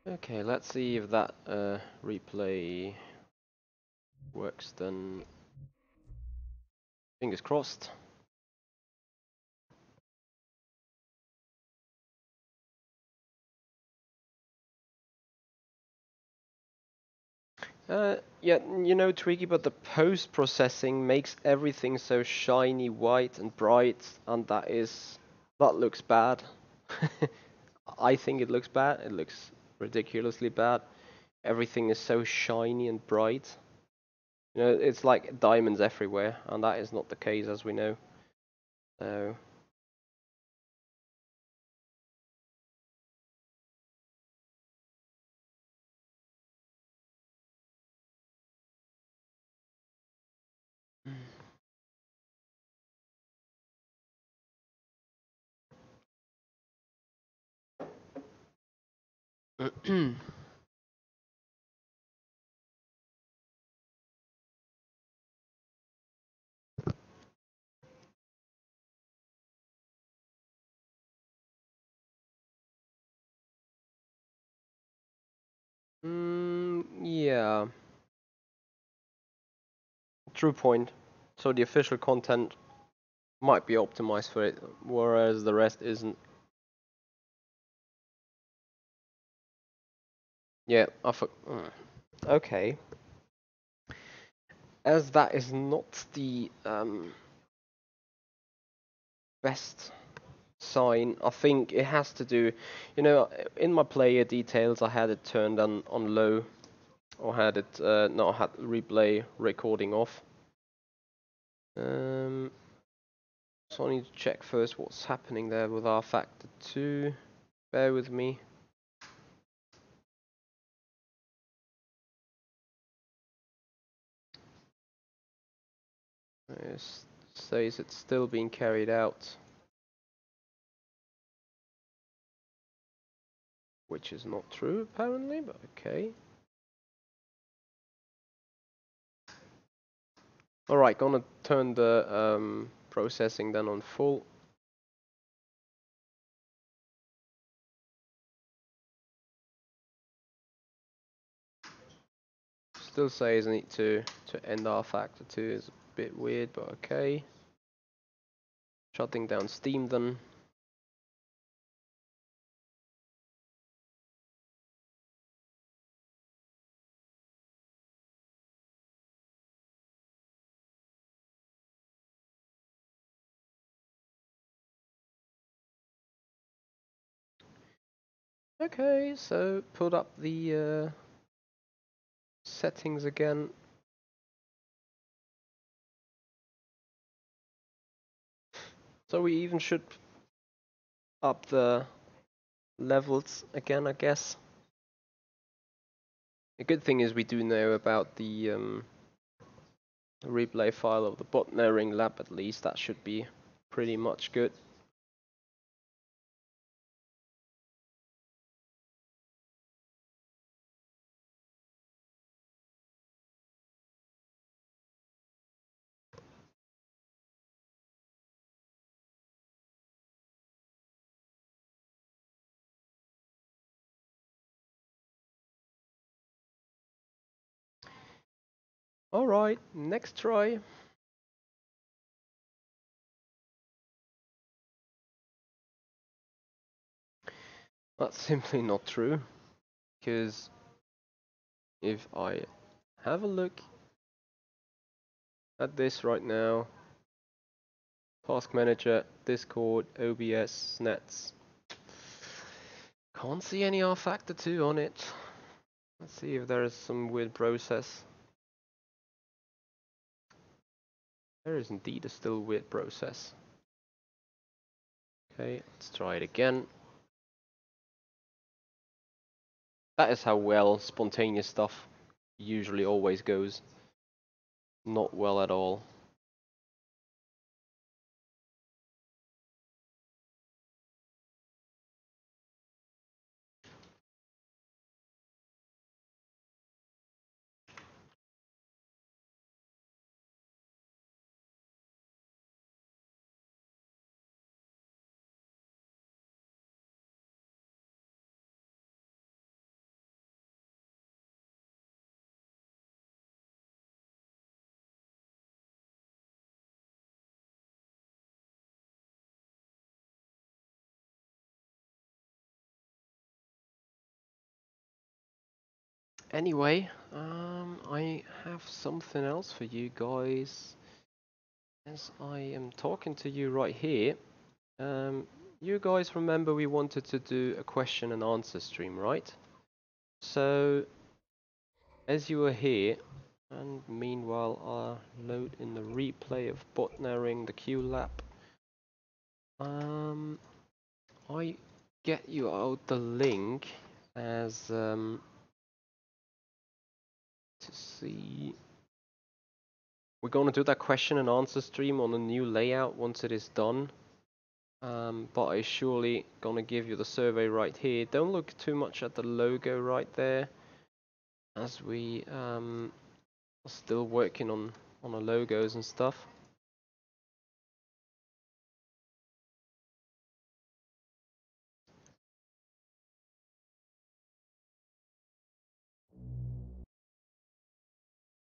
Okay, let's see if that replay works then. Fingers crossed. Yeah, you know, Tricky, but the post-processing makes everything so shiny, white and bright, and that looks bad. I think it looks bad. It looks ridiculously bad. Everything is so shiny and bright. You know, it's like diamonds everywhere, and that is not the case, as we know. So. Yeah, true point. So the official content might be optimized for it, whereas the rest isn't. Yeah, okay. As that is not the best sign, I think it has to do, you know, in my player details I had it turned on low, or had it, no, I had replay recording off. So I need to check first what's happening there with rFactor 2. Bear with me. It says it's still being carried out, which is not true apparently, but okay. Alright, gonna turn the processing then on full. Still says I need to end rFactor 2 is a bit weird, but okay. Shutting down Steam then. Okay, so put up the settings again. So we even should up the levels again, I guess. The good thing is we do know about the replay file of the Botnairing lab, at least. That should be pretty much good. Alright, next try. That's simply not true, because if I have a look at this right now, Task Manager, Discord, OBS, Nets, can't see any rFactor 2 on it. Let's see if there is some weird process. There is indeed a still weird process. Okay, let's try it again. That is how well spontaneous stuff usually always goes. Not well at all. Anyway, I have something else for you guys. As I am talking to you right here, you guys remember we wanted to do a question and answer stream, right? So, as you are here, and meanwhile I load in the replay of Botnairing the Q lap, I get you out the link as to see. We're gonna do that question and answer stream on a new layout once it is done. But I surely gonna give you the survey right here. Don't look too much at the logo right there, as we are still working on the logos and stuff.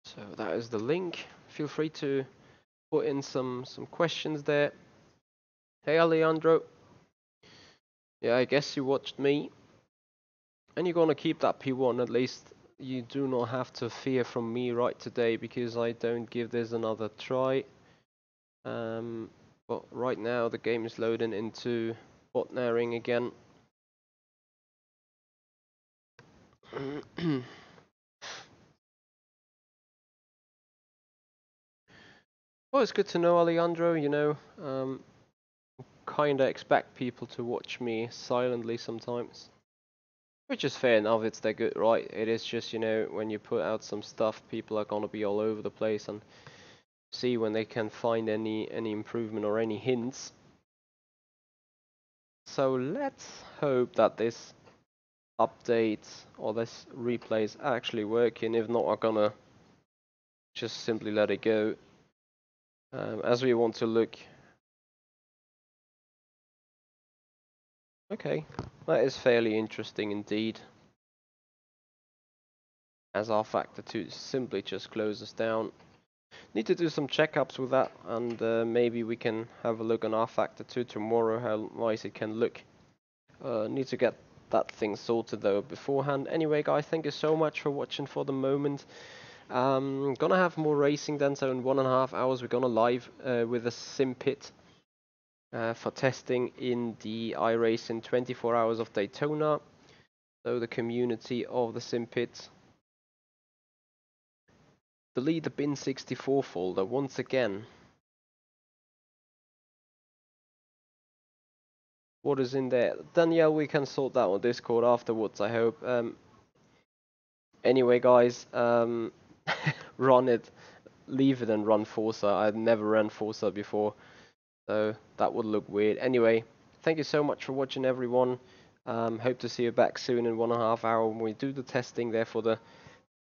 So that is the link. Feel free to put in some questions there. Hey Alejandro. Yeah, I guess you watched me. And you're gonna keep that P1, at least you do not have to fear from me right today, because I don't give this another try. But right now the game is loading into Botnairing again. Well, it's good to know, Alejandro, you know, kinda expect people to watch me silently sometimes. Which is fair enough, it's their good right. It is just, you know, when you put out some stuff, people are gonna be all over the place and see when they can find any improvement or any hints. So let's hope that this update or this replay is actually working. If not, I'm gonna just simply let it go. As we want to look. Okay, that is fairly interesting indeed. As rFactor 2 simply just closes down. Need to do some checkups with that, and maybe we can have a look on rFactor 2 tomorrow, how nice it can look. Need to get that thing sorted though beforehand. Anyway guys, thank you so much for watching for the moment. Gonna have more racing then, so in 1.5 hours we're gonna live with a sim pit for testing in the iRacing 24 Hours of Daytona. So the community of the sim pit. Delete the bin 64 folder once again. What is in there? Danielle, we can sort that on Discord afterwards, I hope. Anyway guys, run it, leave it and run Forza. I've never ran Forza before, so that would look weird. Anyway, thank you so much for watching everyone. Hope to see you back soon in 1.5 hours when we do the testing there for the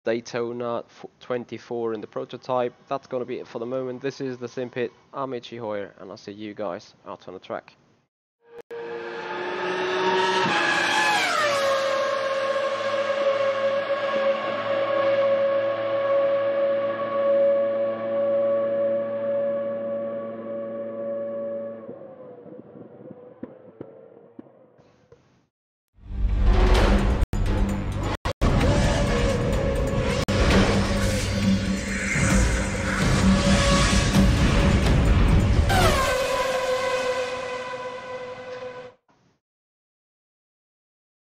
Daytona 24 in the prototype. That's gonna be it for the moment. This is the Simpit. I'm Itchy Hoyer, and I'll see you guys out on the track.